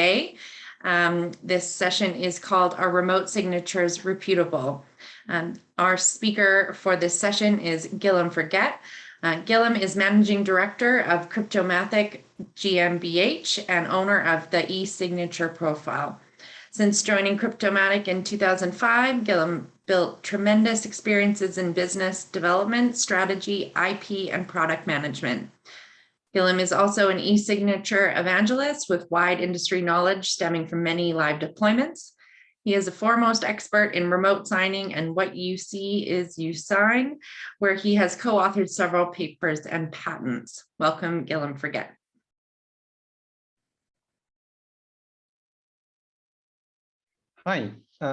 today. This session is called Are Remote Signatures Reputable? Our speaker for this session is Guillaume Forget. Guillaume is Managing Director of Cryptomatic GmbH and owner of the e-signature profile. Since joining Cryptomatic in 2005, Guillaume built tremendous experiences in business development, strategy, IP, and product management. Guillaume is also an e-signature evangelist with wide industry knowledge stemming from many live deployments. He is a foremost expert in remote signing and what you see is you sign, where he has co-authored several papers and patents. Welcome, Guillaume Forget. Hi,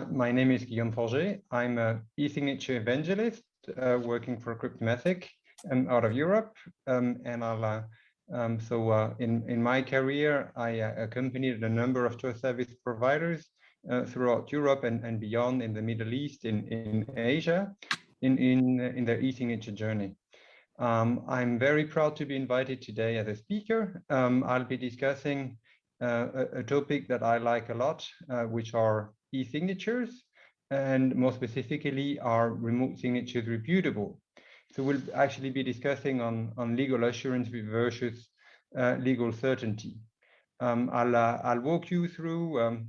my name is Guillaume Forget. I'm an e-signature evangelist working for Cryptomatic out of Europe, and I'll in my career, I accompanied a number of trust service providers throughout Europe and beyond, in the Middle East, in Asia, in their e-signature journey. I'm very proud to be invited today as a speaker. I'll be discussing a topic that I like a lot, which are e-signatures, and more specifically, are remote signatures reputable? So we'll actually be discussing on legal assurance versus legal certainty. I'll walk you through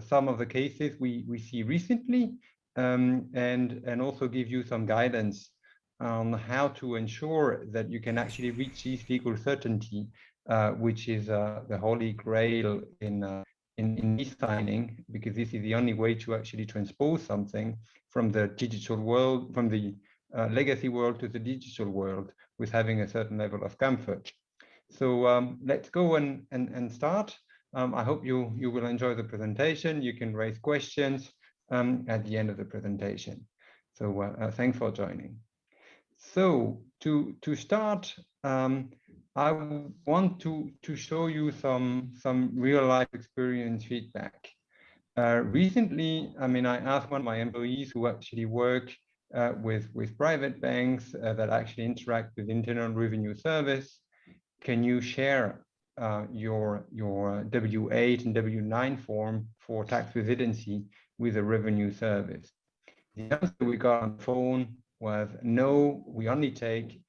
some of the cases we see recently, and also give you some guidance on how to ensure that you can actually reach this legal certainty, which is the holy grail in e-signing, because this is the only way to actually transpose something from the digital world, from the legacy world to the digital world, with having a certain level of comfort. So let's go and start. I hope you will enjoy the presentation. You can raise questions at the end of the presentation. So thanks for joining. So to start, I want to show you some real life experience feedback. Recently, I asked one of my employees who actually work with private banks that actually interact with Internal Revenue Service, can you share your W8 and W9 form for tax residency with a revenue service? The answer we got on the phone was no, we only take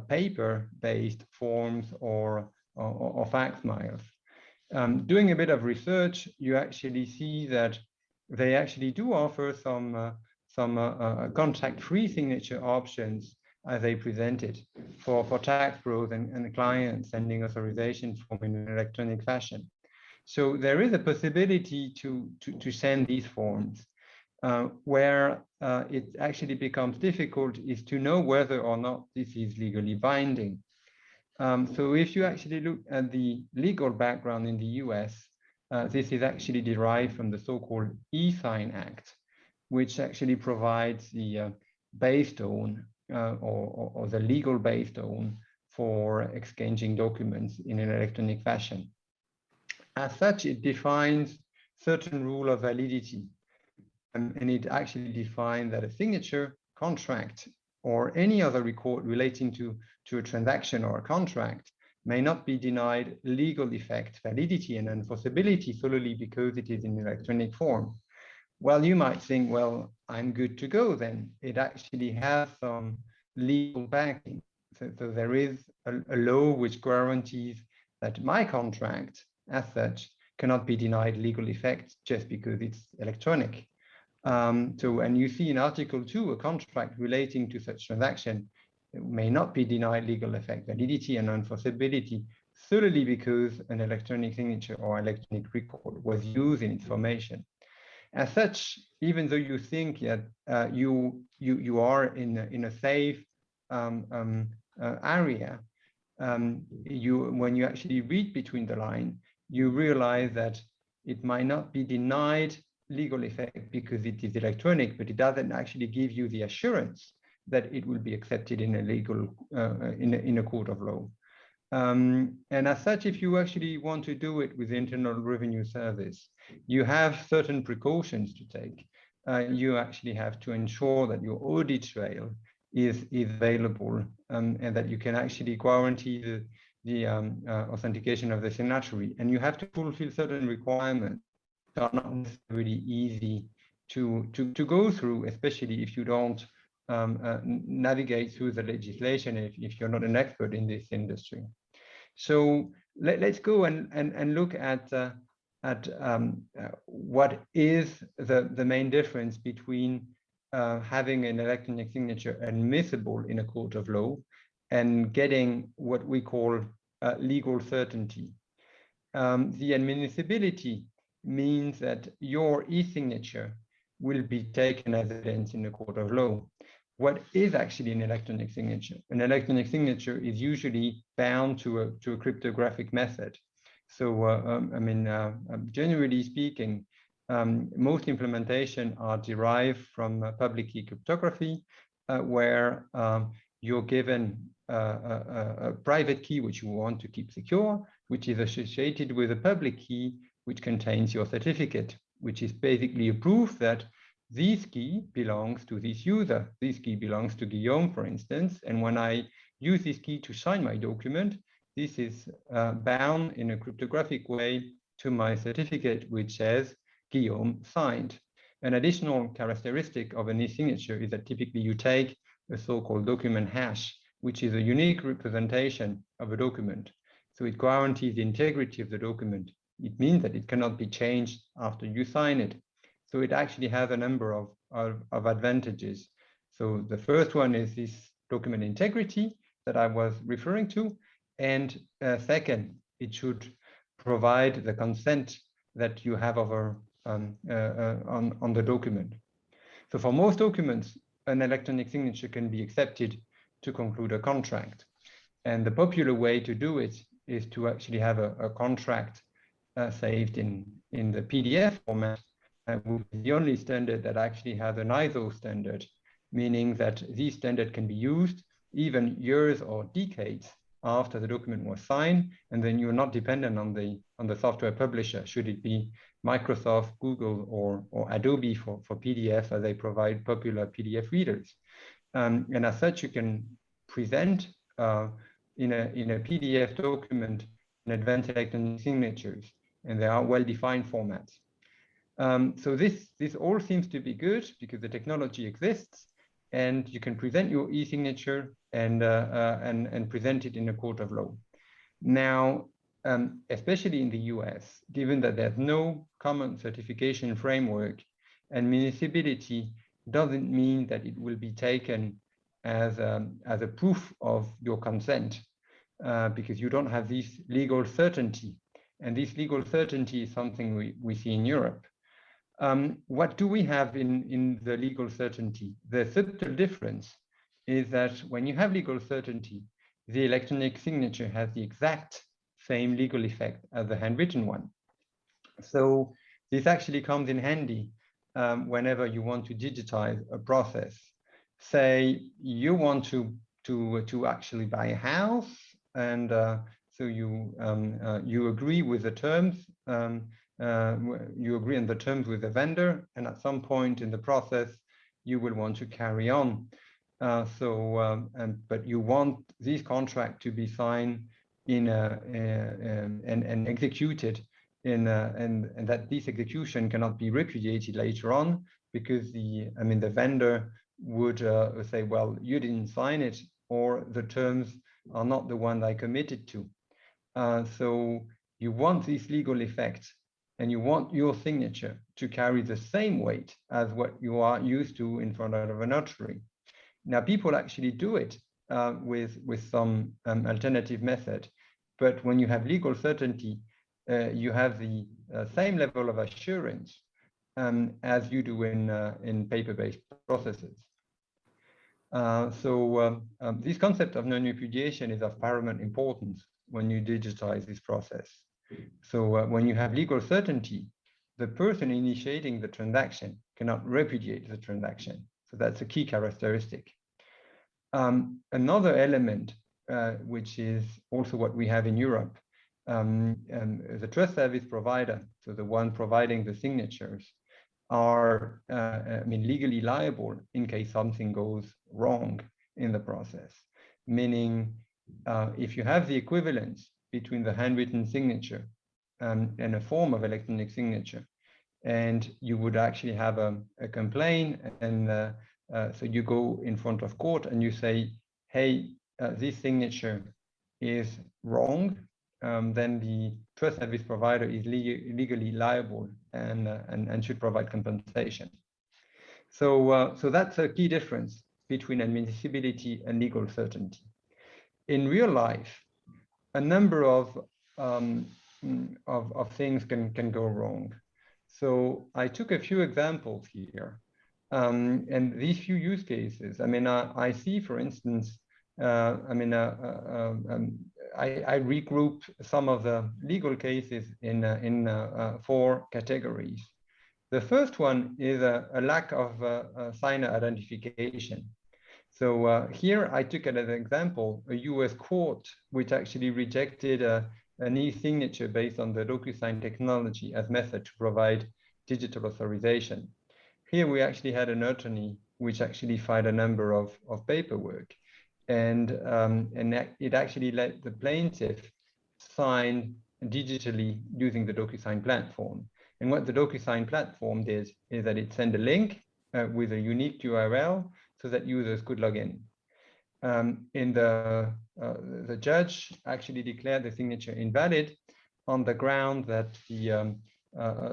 paper-based forms or fax miles. Doing a bit of research, you actually see that they actually do offer some contact-free signature options as they presented for tax pros and clients sending authorization form in an electronic fashion. So there is a possibility to send these forms. Where it actually becomes difficult is to know whether or not this is legally binding. So if you actually look at the legal background in the US, this is actually derived from the so-called e-sign Act, which actually provides the base tone or the legal base tone for exchanging documents in an electronic fashion. As such, it defines certain rule of validity. And it actually defines that a signature, contract, or any other record relating to a transaction or a contract may not be denied legal effect, validity, and enforceability solely because it is in electronic form. Well, you might think, well, I'm good to go then. It actually has some legal backing. So there is a law which guarantees that my contract, as such, cannot be denied legal effect just because it's electronic. And you see in Article 2, a contract relating to such transaction may not be denied legal effect, validity, and enforceability solely because an electronic signature or electronic record was used in its formation. As such, even though you think that you are in a safe area, when you actually read between the lines, you realize that it might not be denied legal effect because it is electronic, but it doesn't actually give you the assurance that it will be accepted in a legal in a court of law. And as such, if you actually want to do it with Internal Revenue Service, you have certain precautions to take. You actually have to ensure that your audit trail is available, and that you can actually guarantee authentication of the signatory, and you have to fulfill certain requirements that are not necessarily easy to go through, especially if you don't navigate through the legislation, if you're not an expert in this industry. So let's go and look at what is the main difference between having an electronic signature admissible in a court of law and getting what we call legal certainty. The admissibility means that your e-signature will be taken as evidence in a court of law. What is actually an electronic signature? An electronic signature is usually bound to a cryptographic method. So, generally speaking, most implementations are derived from public key cryptography, where you're given a private key which you want to keep secure, which is associated with a public key which contains your certificate, which is basically a proof that this key belongs to this user. This key belongs to Guillaume, for instance, and when I use this key to sign my document, this is bound in a cryptographic way to my certificate, which says Guillaume signed. An additional characteristic of an e-signature is that typically you take a so-called document hash, which is a unique representation of a document. So it guarantees the integrity of the document. It means that it cannot be changed after you sign it. So it actually has a number of advantages. So the first one is this document integrity that I was referring to. And second, it should provide the consent that you have over on the document. So for most documents, an electronic signature can be accepted to conclude a contract. And the popular way to do it is to actually have a contract saved in the PDF format, the only standard that actually has an ISO standard, meaning that this standard can be used even years or decades after the document was signed, and then you're not dependent on the software publisher, should it be Microsoft, Google, or Adobe for PDF, as they provide popular PDF readers. And as such, you can present in a PDF document an advanced electronic signatures, and they are well-defined formats. So this all seems to be good because the technology exists, and you can present your e-signature and present it in a court of law. Now, especially in the US, given that there's no common certification framework, and municipality doesn't mean that it will be taken as a proof of your consent, because you don't have this legal certainty. And this legal certainty is something we see in Europe. What do we have in the legal certainty? The subtle difference is that when you have legal certainty, the electronic signature has the exact same legal effect as the handwritten one. So this actually comes in handy whenever you want to digitize a process. Say you want to actually buy a house, and so you agree with the terms. You agree on the terms with the vendor, and at some point in the process, you will want to carry on. But you want this contract to be signed and executed and that this execution cannot be repudiated later on, because the vendor would say, well, you didn't sign it, or the terms are not the one I committed to. So you want this legal effect, and you want your signature to carry the same weight as what you are used to in front of a notary. Now, people actually do it with some alternative method, but when you have legal certainty, you have the same level of assurance as you do in paper-based processes. This concept of non-repudiation is of paramount importance when you digitize this process. So when you have legal certainty, the person initiating the transaction cannot repudiate the transaction. So that's a key characteristic. Another element, which is also what we have in Europe, the trust service provider, so the one providing the signatures, are legally liable in case something goes wrong in the process. Meaning, if you have the equivalence between the handwritten signature and a form of electronic signature, and you would actually have a complaint, and so you go in front of court and you say, hey, this signature is wrong, then the trust service provider is legally liable and should provide compensation. So that's a key difference between admissibility and legal certainty. In real life, a number of things can go wrong. So I took a few examples here, and these few use cases. I mean, I see, for instance, I regrouped some of the legal cases in 4 categories. The first one is a lack of signer identification. So here I took it as an example, a US court which actually rejected an e-signature based on the DocuSign technology as method to provide digital authorization. Here we actually had an attorney which actually filed a number of paperwork, and it actually let the plaintiff sign digitally using the DocuSign platform. And what the DocuSign platform did is that it sent a link with a unique URL so that users could log in. The judge actually declared the signature invalid on the ground that the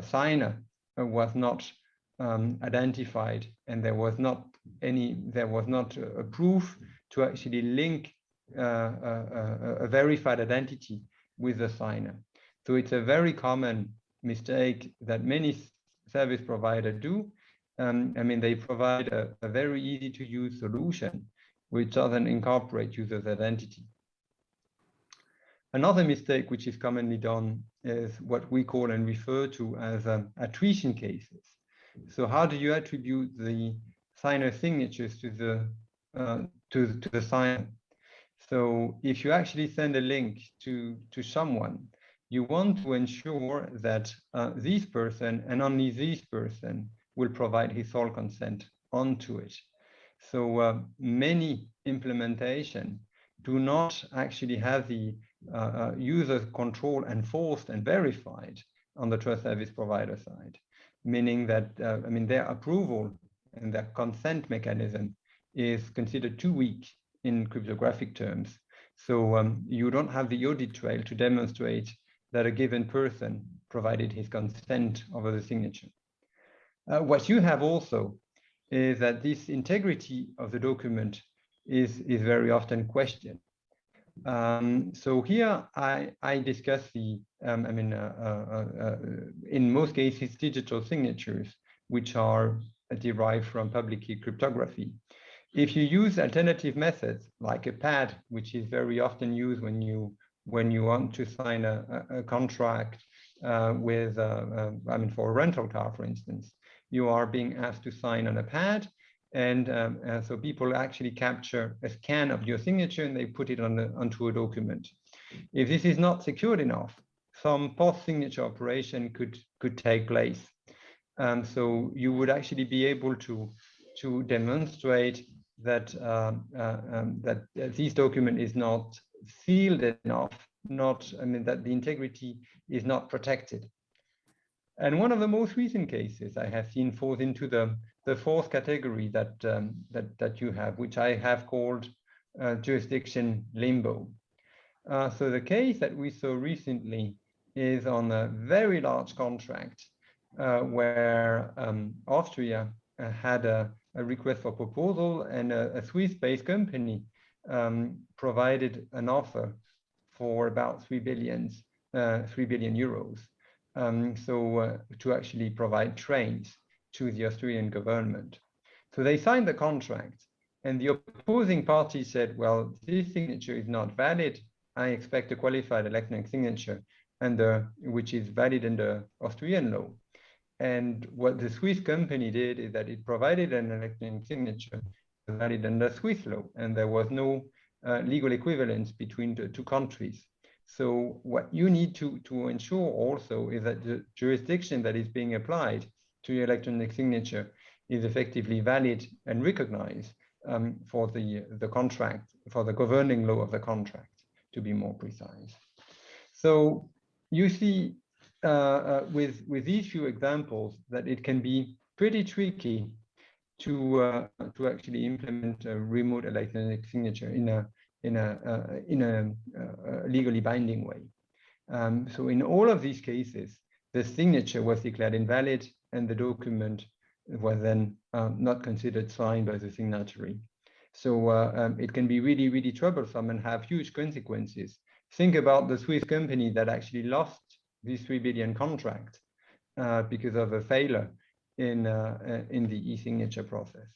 signer was not identified, and there was not a proof to actually link a verified identity with the signer. So it's a very common mistake that many service providers do. I mean, they provide a very easy to use solution which doesn't incorporate user's identity. Another mistake which is commonly done is what we call and refer to as attrition cases. So how do you attribute the signer signatures to the signer? So if you actually send a link to someone, you want to ensure that this person and only this person will provide his sole consent onto it. So many implementation do not actually have the user control enforced and verified on the trust service provider side, meaning that I mean, their approval and their consent mechanism is considered too weak in cryptographic terms. So you don't have the audit trail to demonstrate that a given person provided his consent over the signature. What you have also is that this integrity of the document is very often questioned. So here I discuss the, in most cases, digital signatures, which are derived from public key cryptography. If you use alternative methods like a pad, which is very often used when you want to sign a contract with, for a rental car, for instance, you are being asked to sign on a pad, and so people actually capture a scan of your signature and they put it onto a document. If this is not secured enough, some post-signature operation could take place. So you would actually be able to demonstrate that that this document is not sealed enough, that the integrity is not protected. And one of the most recent cases I have seen falls into the fourth category that you have, which I have called jurisdiction limbo. So the case that we saw recently is on a very large contract where Austria had a request for proposal, and a Swiss-based company provided an offer for about 3 billion euros. To actually provide trains to the Austrian government. So they signed the contract, and the opposing party said, well, this signature is not valid. I expect a qualified electronic signature, which is valid under Austrian law. And what the Swiss company did is that it provided an electronic signature valid under Swiss law, and there was no legal equivalence between the two countries. So what you need to ensure also is that the jurisdiction that is being applied to your electronic signature is effectively valid and recognized, for the contract, for the governing law of the contract, to be more precise. So you see with these few examples that it can be pretty tricky to actually implement a remote electronic signature in a legally binding way. So in all of these cases, the signature was declared invalid and the document was then not considered signed by the signatory. So it can be really, really troublesome and have huge consequences. Think about the Swiss company that actually lost this 3 billion contract because of a failure in the e-signature process.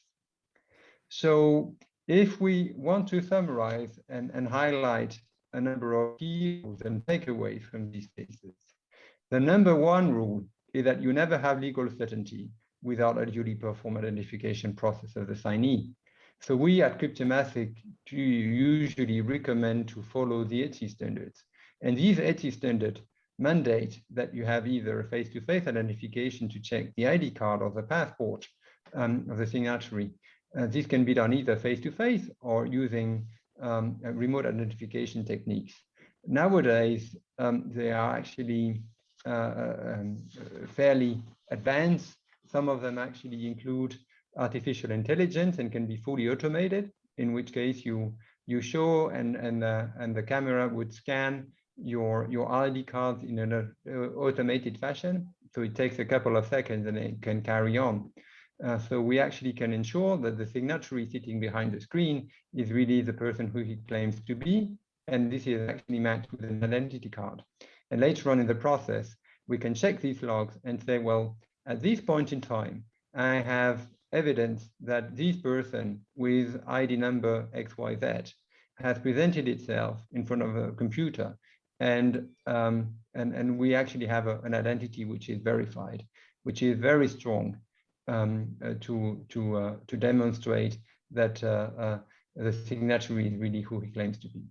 So if we want to summarize and highlight a number of key rules and takeaways from these cases, the number one rule is that you never have legal certainty without a duly performed identification process of the signee. So we at Cryptomatic usually recommend to follow the ETSI standards. And these ETSI standards mandate that you have either a face-to-face identification to check the ID card or the passport of the signatory. This can be done either face-to-face or using remote identification techniques. Nowadays, they are actually fairly advanced. Some of them actually include artificial intelligence and can be fully automated, in which case you show and the camera would scan your ID card in an automated fashion. So it takes a couple of seconds and it can carry on. So we actually can ensure that the signatory sitting behind the screen is really the person who he claims to be, and this is actually matched with an identity card. And later on in the process, we can check these logs and say, well, at this point in time, I have evidence that this person with ID number XYZ has presented itself in front of a computer, and we actually have an identity which is verified, which is very strong to demonstrate that the signatory is really who he claims to be.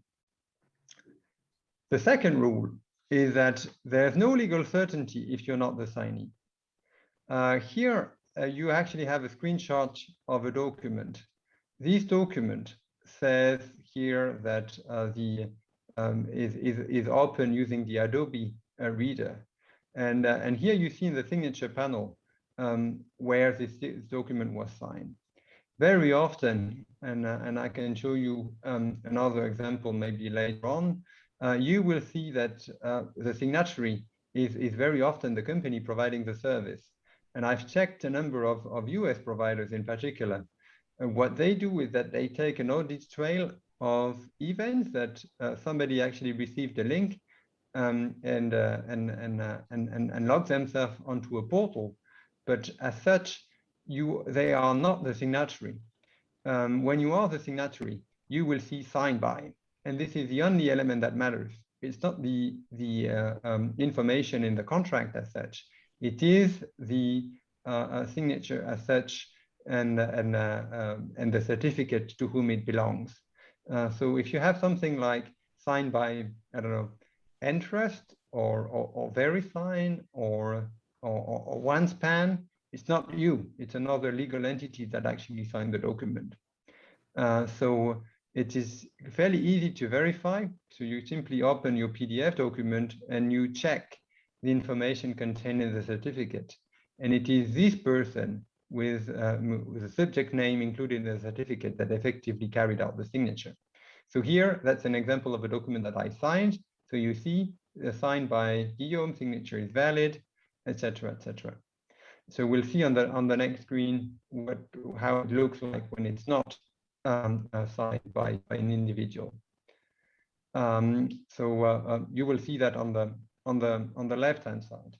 The second rule is that there's no legal certainty if you're not the signee. Here, you actually have a screenshot of a document. This document says here that is open using the Adobe Reader. And here you see in the signature panel where this document was signed. Very often, and I can show you another example maybe later on, you will see that the signatory is very often the company providing the service. And I've checked a number of US providers in particular. And what they do is that they take an audit trail of events that somebody actually received a link and log themselves onto a portal. But as such, they are not the signatory. When you are the signatory, you will see signed by, and this is the only element that matters. It's not the information in the contract as such. It is the signature as such and the certificate to whom it belongs. So if you have something like signed by, I don't know, Entrust or VeriSign or OneSpan, it's not you. It's another legal entity that actually signed the document. So it is fairly easy to verify. So you simply open your PDF document and you check the information contained in the certificate. And it is this person with a subject name included in the certificate that effectively carried out the signature. So here, that's an example of a document that I signed. So you see, signed by Guillaume, signature is valid, etc., etc. So we'll see on the next screen how it looks like when it's not signed by an individual. You will see that on the left-hand side.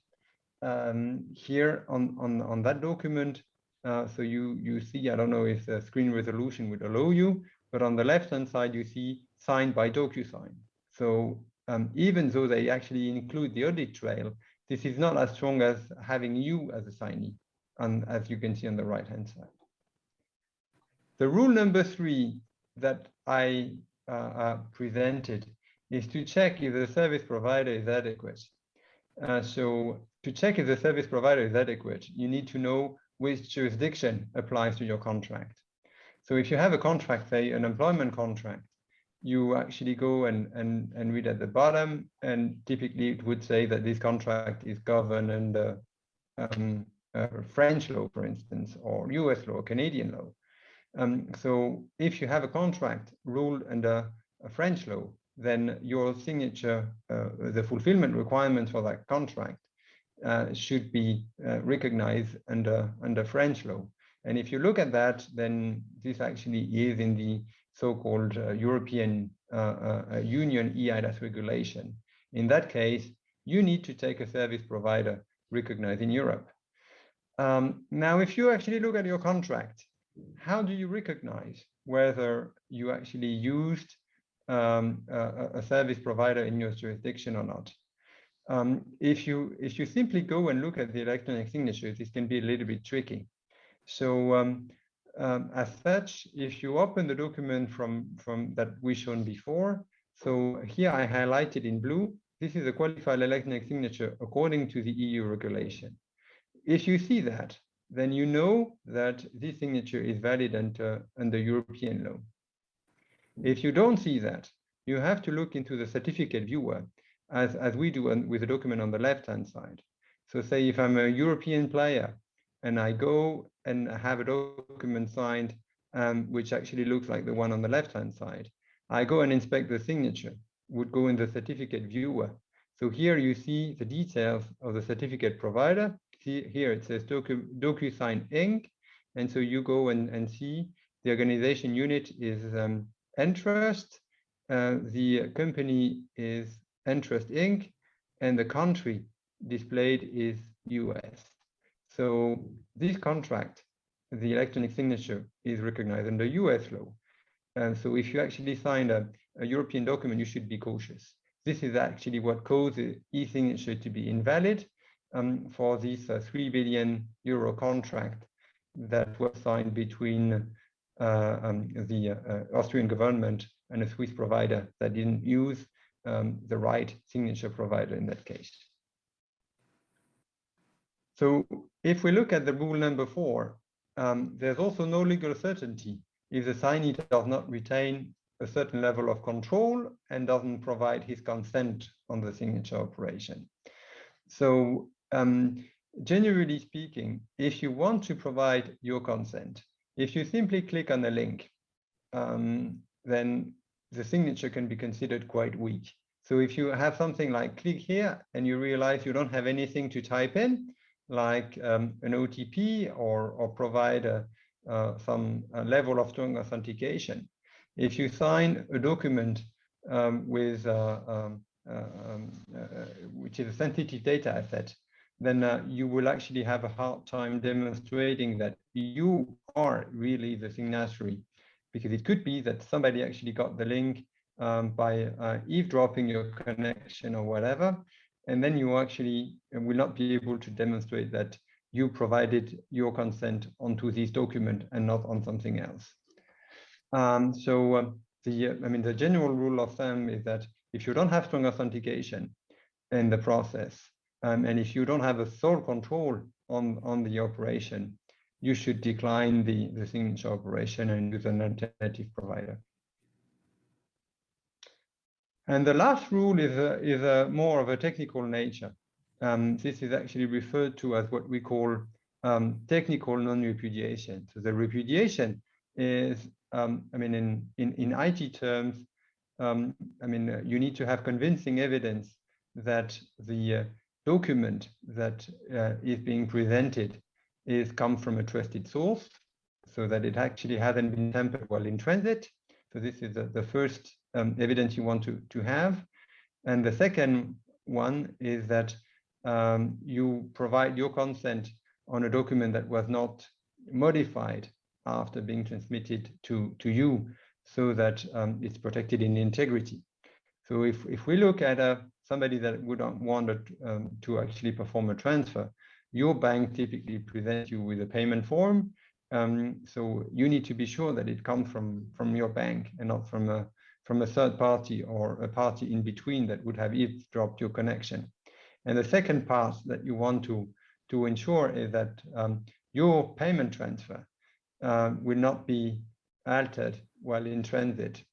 Here on that document, so you see, I don't know if the screen resolution would allow you, but on the left-hand side, you see signed by DocuSign. So even though they actually include the audit trail, this is not as strong as having you as a signee, as you can see on the right-hand side. The rule number 3 that I presented is to check if the service provider is adequate. So to check if the service provider is adequate, you need to know which jurisdiction applies to your contract. So if you have a contract, say an employment contract, you actually go and read at the bottom, and typically it would say that this contract is governed under French law, for instance, or US law, Canadian law. So if you have a contract ruled under a French law, then your signature, the fulfillment requirements for that contract should be recognized under French law. And if you look at that, then this actually is in the so-called European Union EIDAS regulation. In that case, you need to take a service provider recognized in Europe. Now, if you actually look at your contract, how do you recognize whether you actually used a service provider in your jurisdiction or not? If you simply go and look at the electronic signatures, this can be a little bit tricky. So as such, if you open the document from that we shown before, so here I highlighted in blue, this is a qualified electronic signature according to the EU regulation. If you see that, then you know that this signature is valid under European law. If you don't see that, you have to look into the certificate viewer, as we do with the document on the left-hand side. So say if I'm a European player and I go and have a document signed, which actually looks like the one on the left-hand side, I go and inspect the signature, would go in the certificate viewer. So here you see the details of the certificate provider. See here it says DocuSign Inc. And so you go and see the organization unit is Entrust, the company is Entrust Inc., and the country displayed is US. So this contract, the electronic signature, is recognized under US law. And so if you actually sign a European document, you should be cautious. This is actually what causes e-signature to be invalid for this €3 billion contract that was signed between the Austrian government and a Swiss provider that didn't use the right signature provider in that case. So if we look at the rule number 4, there's also no legal certainty if the signee does not retain a certain level of control and doesn't provide his consent on the signature operation. So generally speaking, if you want to provide your consent, if you simply click on a link, then the signature can be considered quite weak. So if you have something like click here and you realize you don't have anything to type in, like an OTP or provide some level of strong authentication, if you sign a document with which is a sensitive data asset, then you will actually have a hard time demonstrating that you are really the signatory, because it could be that somebody actually got the link by eavesdropping your connection or whatever, and then you actually will not be able to demonstrate that you provided your consent onto this document and not on something else. The general rule of thumb is that if you don't have strong authentication in the process, and if you don't have a sole control on the operation, you should decline the signature operation and use an alternative provider. And the last rule is more of a technical nature. This is actually referred to as what we call technical non-repudiation. So the repudiation is, in IT terms, you need to have convincing evidence that the document that is being presented is come from a trusted source, so that it actually hasn't been tampered while in transit. So this is the first evidence you want to have. And the second one is that you provide your consent on a document that was not modified after being transmitted to you, so that it's protected in integrity. So if we look at somebody that would want to actually perform a transfer, your bank typically presents you with a payment form. So you need to be sure that it comes from your bank and not from a third party or a party in between that would have eavesdropped your connection. And the second part that you want to ensure is that your payment transfer will not be altered while in transit.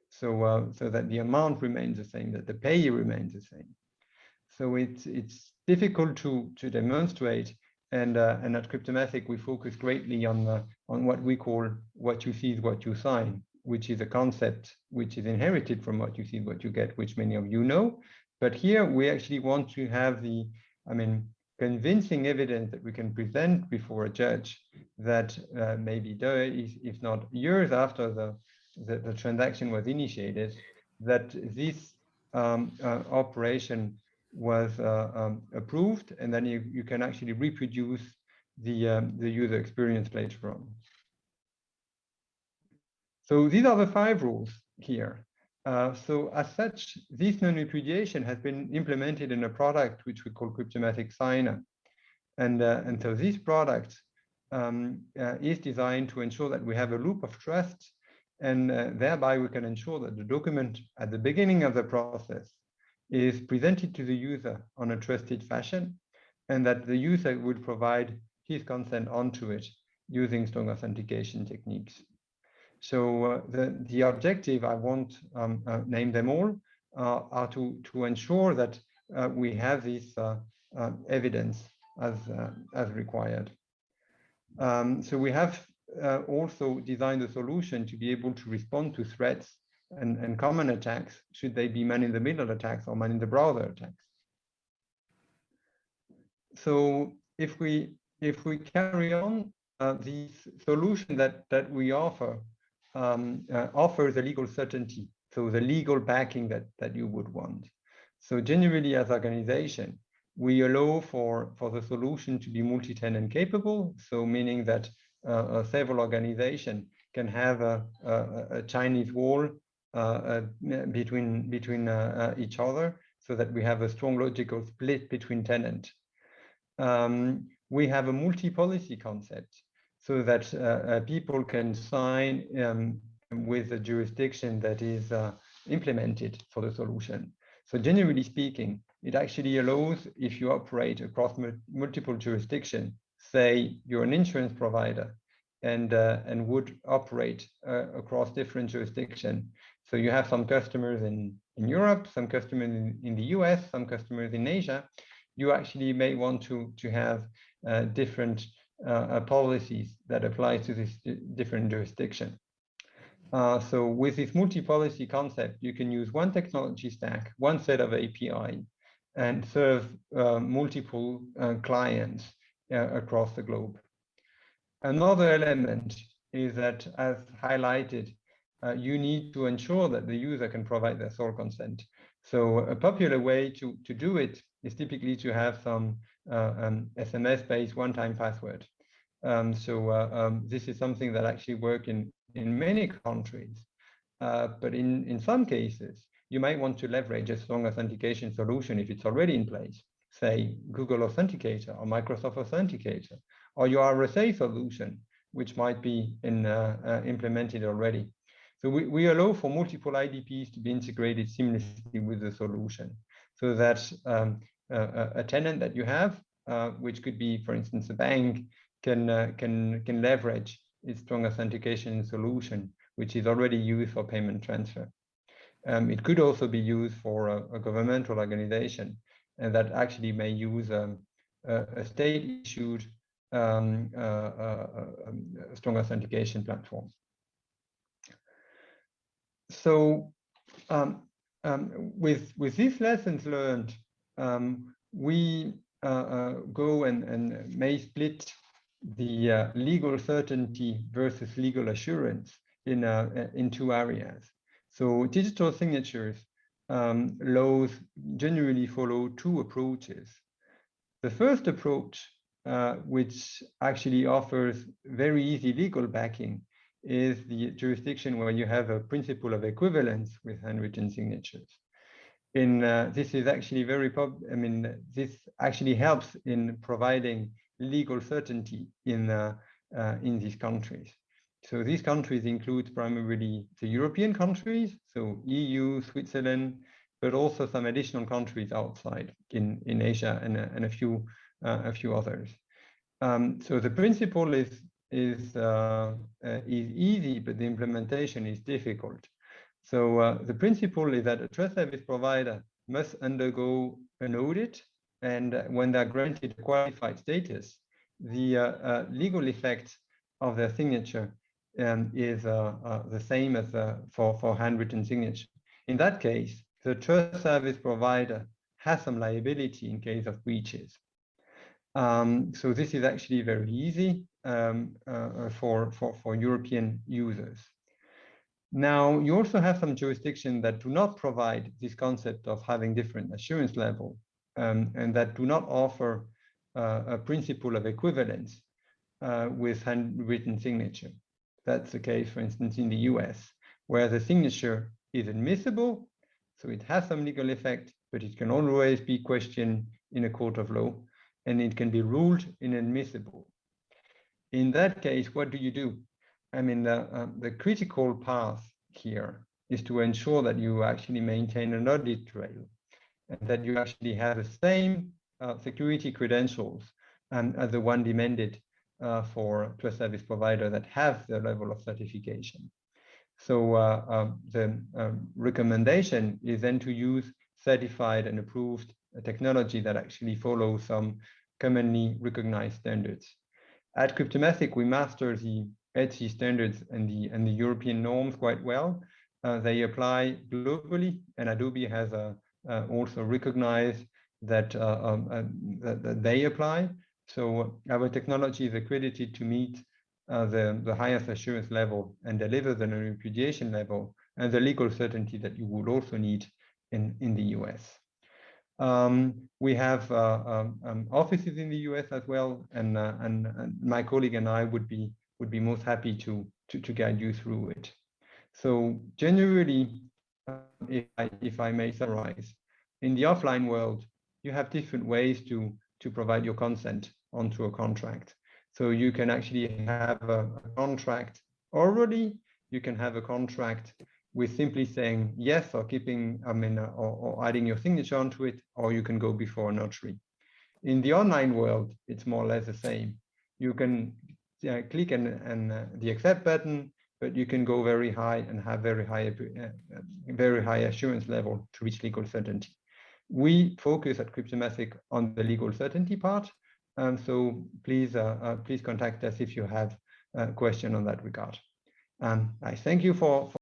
So that the amount remains the same, that the payee remains the same. So it's difficult to demonstrate, and at Cryptomatic we focus greatly on what we call what you see is what you sign, which is a concept which is inherited from what you see is what you get, which many of you know. But here we actually want to have the, convincing evidence that we can present before a judge that maybe days, if not years after the transaction was initiated, that this operation was approved, and then you can actually reproduce the user experience later on. So these are the 5 rules here. So as such, this non-repudiation has been implemented in a product which we call Cryptomatic Signer. And so this product is designed to ensure that we have a loop of trust, and thereby we can ensure that the document at the beginning of the process is presented to the user on a trusted fashion, and that the user will provide his consent onto it using strong authentication techniques. So the objective, I won't name them all, are to ensure that we have this evidence as required. So we have also designed a solution to be able to respond to threats and common attacks, should they be man-in-the-middle attacks or man-in-the-browser attacks. So if we carry on, the solution that we offer offers a legal certainty, so the legal backing that you would want. So generally, as organization, we allow for the solution to be multi-tenant capable, so meaning that several organizations can have a Chinese wall between each other, so that we have a strong logical split between tenants. We have a multi-policy concept, so that people can sign with a jurisdiction that is implemented for the solution. So generally speaking, it actually allows, if you operate across multiple jurisdictions, say you're an insurance provider and would operate across different jurisdictions. So you have some customers in Europe, some customers in the US, some customers in Asia. You actually may want to have different policies that apply to this different jurisdiction. So with this multi-policy concept, you can use one technology stack, one set of API, and serve multiple clients across the globe. Another element is that, as highlighted, you need to ensure that the user can provide their sole consent. So a popular way to do it is typically to have some SMS-based one-time password. This is something that actually works in many countries, but in some cases, you might want to leverage a strong authentication solution if it's already in place, say Google Authenticator or Microsoft Authenticator, or your RSA solution, which might be implemented already. So we allow for multiple IDPs to be integrated seamlessly with the solution, so that a tenant that you have, which could be, for instance, a bank, can leverage its strong authentication solution, which is already used for payment transfer. It could also be used for a governmental organization, and that actually may use a state-issued strong authentication platform. So with these lessons learned, we go and may split the legal certainty versus legal assurance in 2 areas. So digital signatures laws generally follow 2 approaches. The first approach, which actually offers very easy legal backing, is the jurisdiction where you have a principle of equivalence with handwritten signatures. This is actually this actually helps in providing legal certainty in these countries. So these countries include primarily the European countries, so EU, Switzerland, but also some additional countries outside in Asia and a few others. So the principle is is easy, but the implementation is difficult. So the principle is that a trust service provider must undergo an audit, and when they're granted a qualified status, the legal effect of their signature is the same as for handwritten signature. In that case, the trust service provider has some liability in case of breaches. So this is actually very easy for European users. Now, you also have some jurisdictions that do not provide this concept of having different assurance level and that do not offer a principle of equivalence with handwritten signature. That's the case, for instance, in the US, where the signature is admissible, so it has some legal effect, but it can always be questioned in a court of law, and it can be ruled inadmissible. In that case, what do? I mean, the critical path here is to ensure that you actually maintain an audit trail and that you actually have the same security credentials as the one demanded for trust service provider that have the level of certification. So the recommendation is then to use certified and approved technology that actually follows some commonly recognized standards. At Cryptomatic, we master the ETSI standards and the European norms quite well. They apply globally, and Adobe has also recognized that, that they apply. So our technology is accredited to meet the highest assurance level and deliver the non-repudiation level and the legal certainty that you would also need in the US. We have offices in the US as well, and my colleague and I would be most happy to guide you through it. So generally, if I may summarize, in the offline world, you have different ways to provide your consent onto a contract. So you can actually have a contract orally, you can have a contract with simply saying yes or keeping, or adding your signature onto it, or you can go before a notary. In the online world, it's more or less the same. You can click the accept button, but you can go very high and have very high assurance level to reach legal certainty. We focus at Cryptomatic on the legal certainty part, so please contact us if you have a question on that regard. I thank you for